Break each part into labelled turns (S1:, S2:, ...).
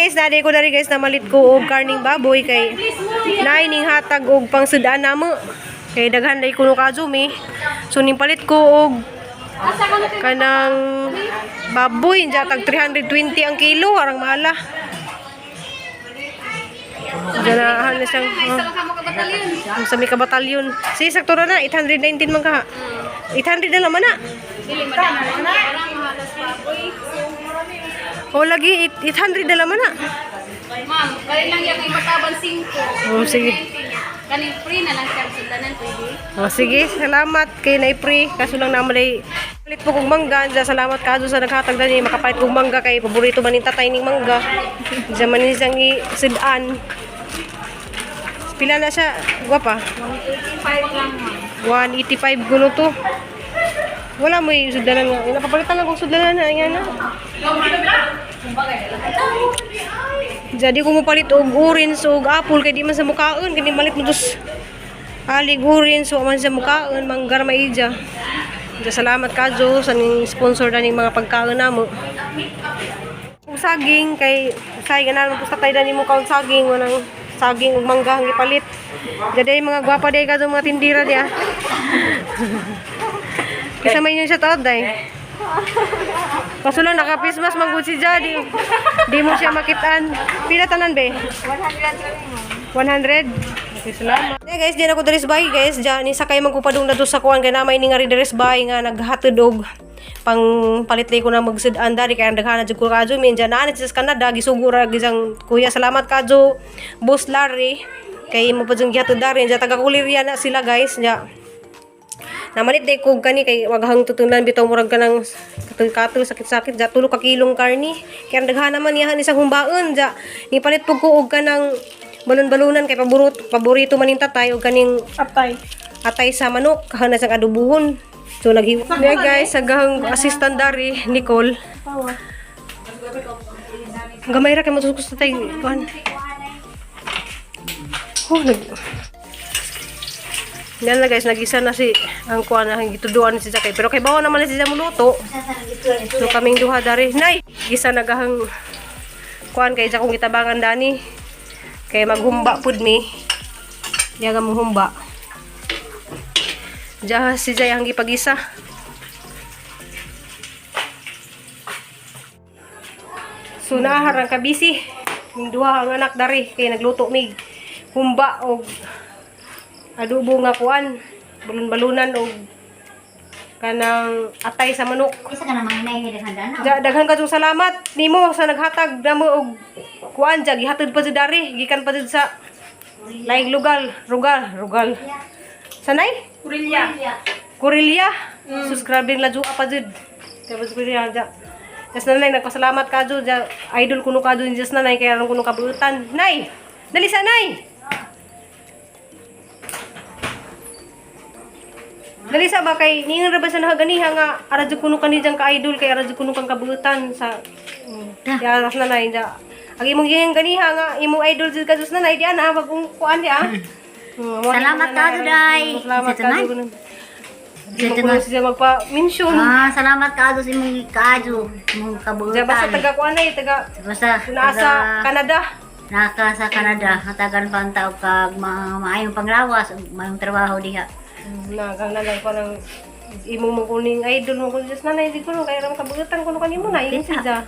S1: guys, naday ko dari guys na malit ko og karning baboy kay naining hatag og pang sudan namo. Kay daghan day kuno ka mi. So ning palit ko og kanang baboy ja tag 320 ang kilo, arang mahala. Ganahan na siyang sa may kabatalyon. Si sakto na 819 man ka. 800 na naman na. O lagi 800 na naman na.
S2: Ma'am, kaya lang yung imatabang 5.
S1: Oh, sige.
S2: Kaning free na lang siya sundanan pwede.
S1: Oh, sige, salamat kay na-free. Kaso lang naman ay palit po kong mangga. Salamat ka sa naghatag na niya. Makapalit kong mangga kay paborito man yung tatay ning mangga. Diyan man siyang isidaan. Pila na siya? Guwapa?
S2: 185 lang ma'am.
S1: 185 gulo to. Wala mo yung sudanan nga. Napapalitan lang kong sudanan na. Ayan na. Jadi kung mapalit og orange og apple kay di man sa mukaon kay di malit mo dos alig orange so man sa mukaon manggar maidja. Salamat kadyo sa ning sponsor daning mga pagkaon namo. Ug saging kay sayang na mo tay dani mo kaon saging wanang saging ug mangga ang ipalit. Jadi mga gwapa day kadyo mga tindira dia. Kisa may yun siya taod day. Kaso lang naka-Christmas manggod si Jadi. Di mo siya makitaan. Pila tanan be? 100. Okay, salamat. Yeah, guys, di na ko deres bay guys. Diyan ni sakay magkupadung na do sa kuan kay namay ni nga deres bay nga naghatod og pang palit ko na magsudan dari kay daghana jud ko kadyo min diyan na sa Canada gisugura gisang kuya salamat kadyo Boss Larry kay mo pa jud gihatod dari diyan taga Kulirya na sila guys. Diyan namalit day kog kani kay waghang tutunan bitaw murag kanang katul sakit-sakit ja tulo ka kilong karni kay daghan naman yahan isang humbaon ja ni palit pug ko og kanang balon-balonan kay paborito man ning tatay og kaning atay sa manok kana sang adubuhon so lagi guys sagahang assistant dari Nicole gamay ra kay matusus tatay kuan yan na guys, nagisa na si ang kuha na gituduan si Zakay. Pero kay bawa naman na siya muluto. So kaming duha dari. Nay, gisa nagahang kuan kay Zakong gitabangan dani. Kay maghumba pud mi. Yaga mo humba. Diya si Jay ang gipagisa. So naharang ka busy. Yung duha ang anak dari kay nagluto mig humba og adobo nga kuan, balon-balunan og kanang atay sa manok.
S2: Isa ka na mga inay daghang
S1: Daghan kadtong salamat nimo sa naghatag namo og kuan ja gihatod pa jud dari, gikan pa jud sa laing lugar, rugal. Sanay? Kurilya. Subscribing la jud pa jud. Tapos Kurilya ja. Just nanay nagpasalamat kadto ja idol kuno kadto just nanay kay aron kuno kabuutan. Nay, dali sa nay. Dali sa ba kay ningan ra ba sa naganiha nga ara jud kuno kanijang ka idol kay ara jud kuno kang kabuutan sa ya nas nanay ja. Agi mong gingan ganiha nga imong idol jud kasus nanay di ana bagong kuan dia.
S2: Salamat ka Duday.
S1: Salamat ka jud. Dito na siya magpa-mention.
S2: Salamat ka sa imong kaadyo, imong kabuutan.
S1: Basta taga kuan ay taga
S2: Basta
S1: nasa Canada.
S2: Naka sa Canada, hatagan pa ang tao kag maayong panglawas, maayong trabaho diha.
S1: Nagay ko ng imong mo kuning idol mo kun just nanay di ko kay ram kabuutan kuno kanimo na yun si ja.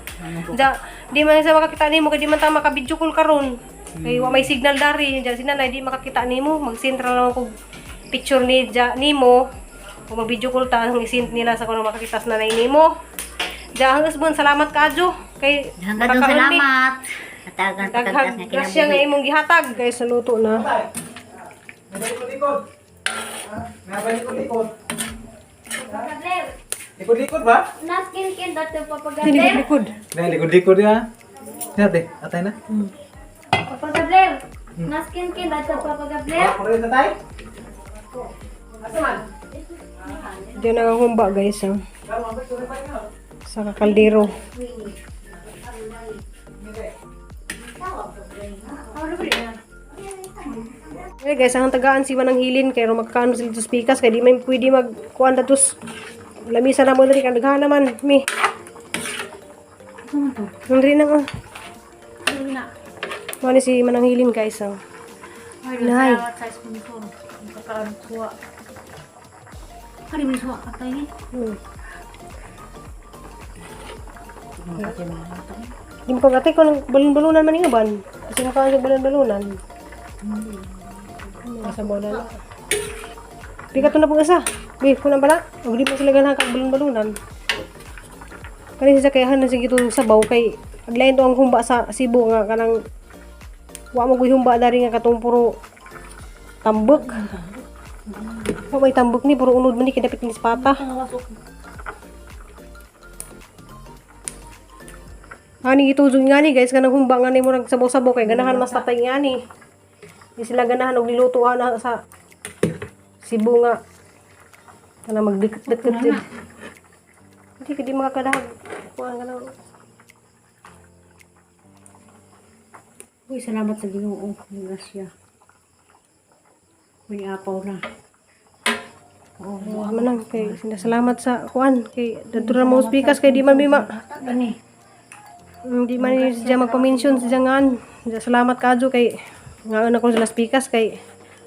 S1: Di man sa makakita nimo kay di man ta maka-video call karon. Kay wa may signal dari ja si nanay di makakita nimo mag-central lang ko picture ni ja nimo. Kung mag-video call ta ang i-send nila sa kuno makakita sa nanay nimo. Ja husband salamat kadyo kay
S2: salamat. Hatagan pa kag nga
S1: grasya nga imong gihatag kay sa luto na.
S3: Likod-likod ba?
S2: Naskin dati
S1: Likod.
S3: Nah, likod-likod ya. Lihat deh, atay na.
S2: Papagabler. Naskin dati papagabler.
S3: Ako rin atay.
S1: Diyan ang humba guys. Sa kakaldero. Okay guys, ang tagaan si Manang Hilin kay ro magkano sila sa pikas kay di man pwede magkuan datos lamisa na mo diri kan daghan naman mi. Nandri na Mani si Mananghilin guys. Oh.
S2: Ay,
S1: Nay.
S2: salamat sa sponsor. Ang kakaan kuha. Kali may suwa ka tayo.
S1: Hmm.
S2: Mga kasi mga bata.
S1: Di mo pag-atay ko ng balon-balunan man nga ban. Kasi makaano balon-balunan. Masabaw na lang. Di ka ito na pag-asa. Di, kunang bala. Huwag di pa sila ganahan kag balon-balunan. Kani sa kayahan na sige itong sabaw kay aglayan to ang humba sa Cebu nga kanang wa mo humba dari nga katong puro tambok. Wa may tambok ni puro unod man ni kidapit ni pata. Ani itudong nga ni guys kanang humba nga ni murag sabaw-sabaw kay ganahan mas tatay nga ni. Di sila ganahan og nilutuan na sa Cebu nga kanang magdikit-dikit din. Hindi ka di makakadahag. Kuhaan ka lang.
S2: Uy, salamat sa Ginoo. Yung grasya. May apaw na.
S1: Oh, manang kay sinasalamat sa kuan kay daturan mo speakers kay di man bima.
S2: Gani.
S1: Di man ni siya magpa-mention sa jangan. Salamat kadyo kay ngaon ako sila speakers kay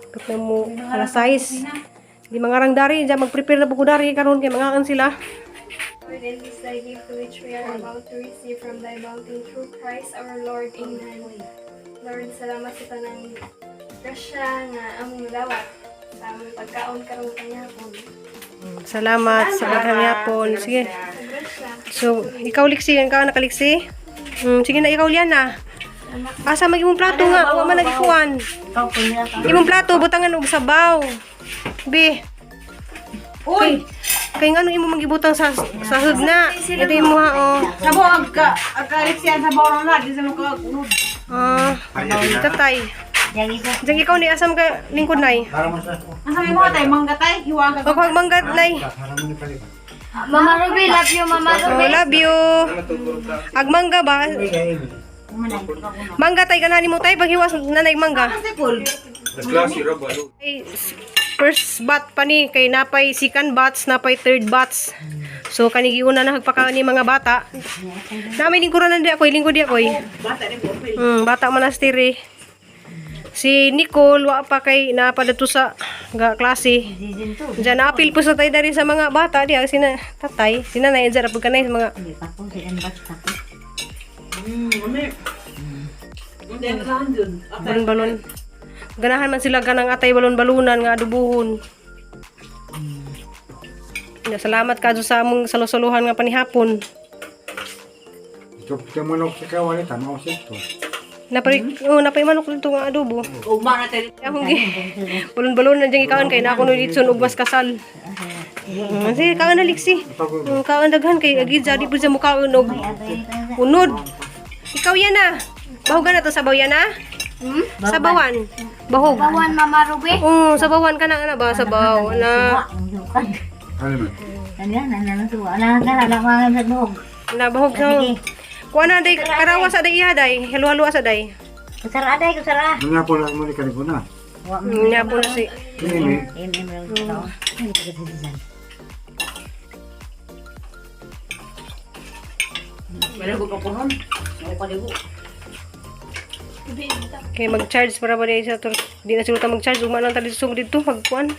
S1: put na mo alas 6. Di mangarang dari diya mag-prepare na buko dari karon kay mangaan sila.
S4: Lord, and this thy gift which we are about to receive from thy bounty through Christ our Lord. Amen. Lord, salamat sa tanang grasya nga among lawat sa among pagkaon karong kanyapon.
S1: Salamat sa paghangapon. Sige.
S4: Sa grasya.
S1: So, ikaw liksi, ka nakaliksi? Sige na, ikaw liyan na. Asa mag imong plato nga, wa man nagikuan.
S2: Ikaw po nila ka.
S1: Imong plato butangan og sabaw. Be. Uy, kay ngano imo magibutang sa sahod na. Ito imo ha oh.
S5: Sabaw agkalit siya sabaw lang na, di sa mga unod.
S1: Tatay.
S2: Yang isa.
S1: Diyan ikaw ni asam ka lingkod nay.
S5: Asa may mga tayo, manggatay, hiwaga.
S1: O pag manggat nay.
S4: Mama Ruby, love you, Mama
S1: Oh, love you. Ag mangga ba? Mangga tay kanani mo tay paghiwas nanay mangga.
S5: Sikul.
S1: Ay, first bat pa ni kay napay second batch, napay third batch. So kanigi una na hagpaka ni mga bata. Nami lingkuran di ako, lingkod di ako.
S5: Bata rin po.
S1: Bata manastiri. Si Nicole wa pa kay napadato sa klase.
S2: Season 2.
S1: Diyan apil po sa tay dari sa mga bata di sina tatay, sinanay dyan pag kanay sa mga
S2: Hindi pa po si Enbas tako.
S5: Hindi na lang dun.
S1: balon-balon. Ganahan man sila ganang atay balon-balunan nga adubuhon. Salamat kadto sa among salusuluhan nga panihapon.
S6: Ito manok sa kawan ito, tanaw sa ito.
S1: Napay manok dito nga adobo.
S5: Ugma na tayo.
S1: Among gi. Balon-balon diyan ikaon kay na kuno ditson ug mas kasal. Sige kaon na liksi. Kaon daghan kay agi jadi po sa mukhaon og unod. Ikaw yan na. Bahugan na to sabaw yan na. Sabawan. Bahog.
S4: Bawan, Mama Ruby.
S1: Sabawan ka na ana ba sabaw na
S6: Ano man?
S2: Kanyan, ano suwa. Alam ka na mga sa buhog.
S1: na bahog sa. Kuha na day karawa sa day ihaday. Halo-halo sa day.
S2: Kusara day, kusara.
S6: Mga po lang mo ni kaniko na.
S2: Wa mo.
S1: Nya po na si.
S6: Ini,
S2: Lang ito. Hindi ka kasi
S5: Meron ko pa po nun. May paligo.
S1: Kay mag-charge para ba day sa tur. Di na sila mag-charge ug man tali sug dito magkuan.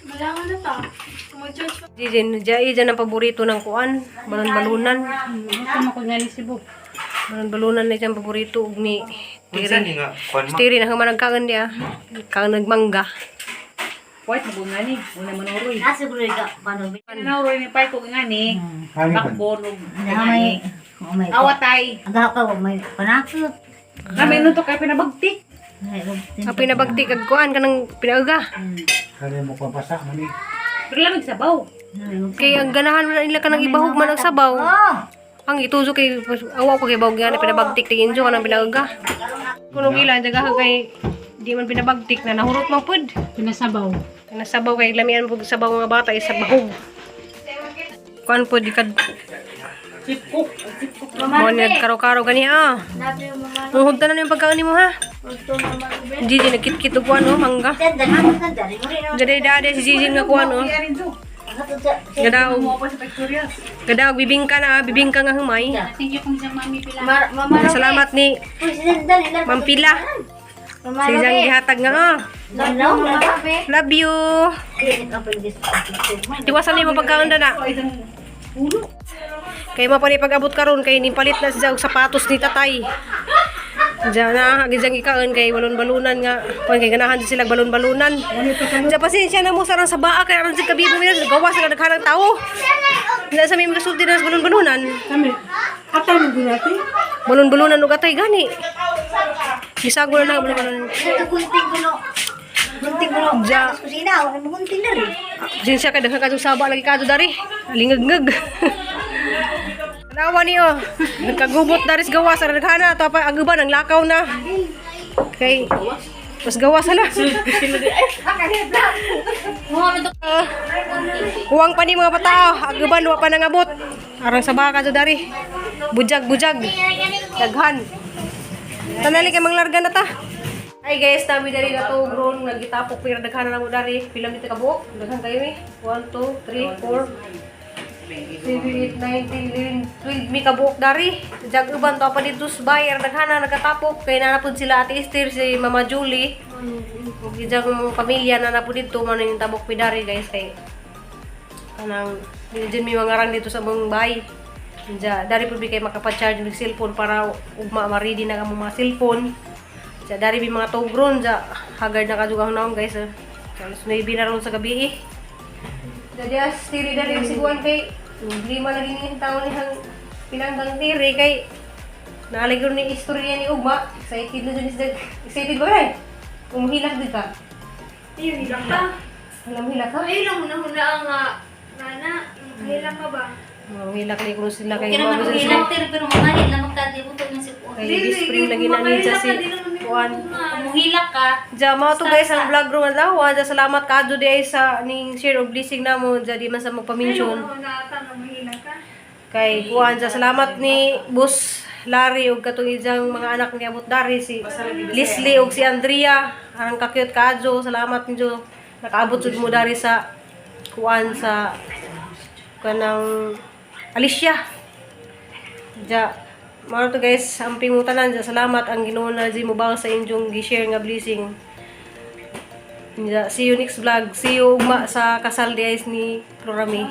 S4: Malangan na ta. Mag-judge pa.
S1: Diyan ang paborito ng kuan, balon-balunan.
S5: Ano ko nga ni Cebu?
S1: Balon-balunan na dyan paborito ug ni Tiri. Tiri na man nagkaon dia. Kang nagmangga.
S5: White mo nga ni. Una manuroy.
S2: siguro ka paano ba?
S5: Manuroy ni Pai ko nga ni.
S6: ano ba?
S5: Bakbon ug
S2: May
S5: awatay.
S2: Aga ka may panakot.
S5: Kami nun to kay pinabagtik.
S1: Ang pinabagti kag kuan kanang pinaaga.
S6: Kaya mo pa pasak mo ni.
S5: Pero lamig sabaw.
S1: Kay ang ganahan man nila kanang ibahog man ang sabaw.
S2: Oh.
S1: Ang ituzo kay awa ko kay bahog nga na pinabagtik tingin jo kanang pinaaga. Kuno ilan jaga kay di man pinabagtik na nahurot man pud.
S5: Pinasabaw.
S1: Nasabaw kay lamian pud sabaw nga bata isa bahog. Kuan pud ikad
S5: Sipkok.
S1: mo ni karo-karo gani
S4: Love you, Mama
S1: Muhog na yung pagkaon nimo ha.
S4: Gusto, Mama Ruby.
S1: Gigi nagkit-kit og kuan oh mangga.
S2: Tanda na mo tanda. Rin mo rin.
S1: Jadi dade si Gigi nga kuan oh.
S5: Kaya rin to.
S1: Gadaog. Gadaog bibingka na, bibingka nga humay. Salamat ni Ma'am Pila. Sa isang gihatag nga. Love you. Tiwasan ni mo pagkaon na. Kay mo pa ni pag-abot karon kay nipalit na siya og sapatos ni tatay. Diyan na, agizang ikaon kay balon-balunan nga. Kung kay ganahan sila balon-balunan. Diyan pasensya na mo sarang sa baa kay aron si kabibo mi gawas sa daghanang tawo. Dila sa mi magasulti na sa balon-balunan.
S5: Kami. Atay mo ginati.
S1: Balon-balunan ug atay gani. Bisago na lang balon-balunan.
S2: Gunting ko lang.
S1: Ja.
S2: Kusina, ako gunting na rin.
S1: Sinsya ka daghang kadto saba lagi kadto dari. Lingag-ngag. Nawa niyo. Nagkagubot dari sa gawas sa daghana tapos aguban ang lakaw na. Okay. Mas gawas hala. Huwang pa ni mga batao. Aguban wa pa nangabot. Arang sa baka kadto dari. Bujag-bujag. Daghan. Tanali kay manglarga na ta. Ay guys, tabi dari na to grown nagitapok pero daghan na mo dari. Pila mi ta kabuok? Daghan kayo mi. 1 2 3 4 7, 8, 9, 10, 11, 12 mi kabuok dari. Jag uban to pa dito sa bayer daghan na nagkatapok kay nanapod sila Ate Esther si Mama Julie. Ug jang pamilya na napod dito man yung tabok pi dari guys kay kanang diyan mi mangarang dito sa mong bahay. Ja dari pud kay makapa-charge ng cellphone para ugma ma-ready na kamo mga cellphone. Ja dari bi mga togron ja hagard na kadugahon naon guys. Kalos 9 na ron sa gabi. Jadi tiri dari siguan kay lima na din yung taon niyang pinanggang tiri kay naaligro ni istorya ni Ugma. Excited na dyan siya. Excited ba rin? Umhilak din ka?
S4: Ayun, hilak ka.
S1: Alam hilak ka?
S4: Ayun lang muna ang nana. Hilak ka ba?
S1: Umhilak ni Cruz sila kay
S2: Kaya naman
S1: Mabos
S2: kung
S1: sila.
S2: ilang pero mamahit na magkalibutan ng sipon.
S1: Kay Bispring lagi na ninja si Juan.
S2: Muhilak ka.
S1: Ja mao to guys ang vlog ro nga ja salamat kadto di ay sa ning share of blessing namo jadi man sa magpamention. Kay kuan ja salamat ni Boss Larry ug katong ijang mga anak ni abot dari si Leslie ug si Andrea ang kakyut kadto salamat ninyo nakaabot jud mo dari sa kuan sa kanang Alicia. Ja mao to guys ang pingutanan ja salamat ang Ginoo na di mo ba sa inyong gi-share nga blessing. Ja see you next vlog. See you ugma sa kasal di ni Florami.